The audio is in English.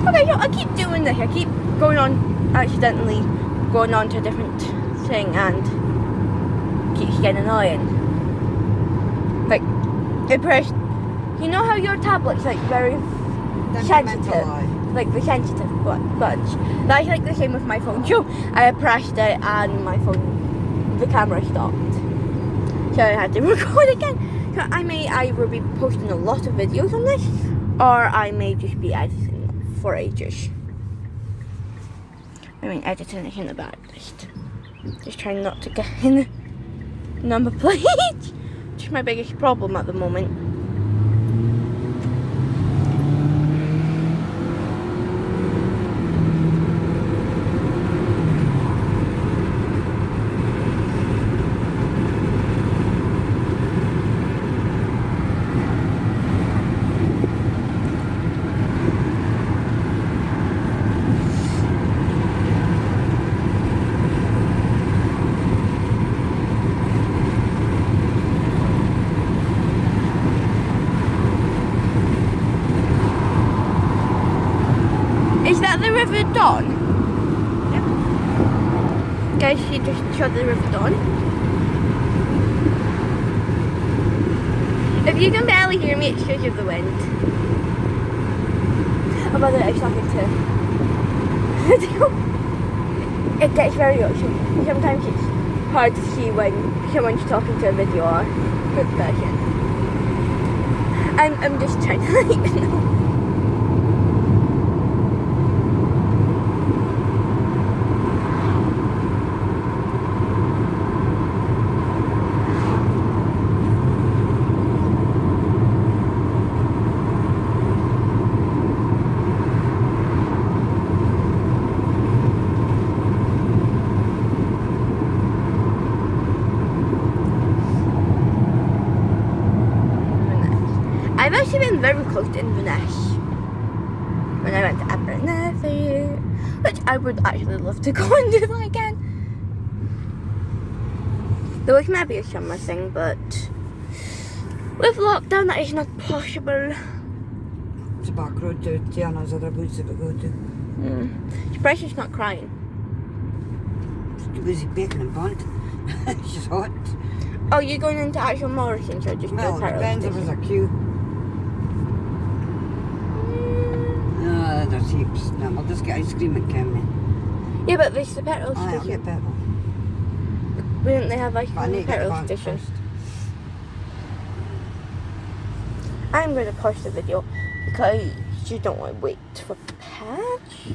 Okay, so I keep doing this. I keep accidentally going on to a different thing and keeps getting annoying. Like, I press, you know how your tablet's like very sensitive? Like the sensitive buttons. That's like the same with my phone. So I pressed it and my phone, the camera stopped. So I had to record again. So I may either be posting a lot of videos on this, or I may just be editing for ages. I mean, editing it in the back. Just trying not to get in the number plate, which is my biggest problem at the moment. Is that the River Don? Yep. Guys, she just shot the River Don. If you can barely hear me, it's because of the wind. Oh, by the way, I was talking to video. It gets very ocean. Sometimes it's hard to see when someone's talking to a video or good version. I'm just trying to let you know. I've actually been very close to Inverness when I went to Abernethy, which I would actually love to go and do that again. Though it might be a summer thing, but with lockdown that is not possible. It's a back road to Tiana's other woods that we go to. Surprised she's not crying. She's too busy baking and bunt. She's hot. Oh, you're going into actual Morrison's or just Well, the it depends if there's a queue. No, there's heaps. No, we'll just get ice cream at Kemney. Yeah, but there's the petrol Aye, I'll station. get petrol. Wouldn't they have ice But I cream need at to the get petrol back station? first. I'm going to pause the video because you don't want to wait for Patch.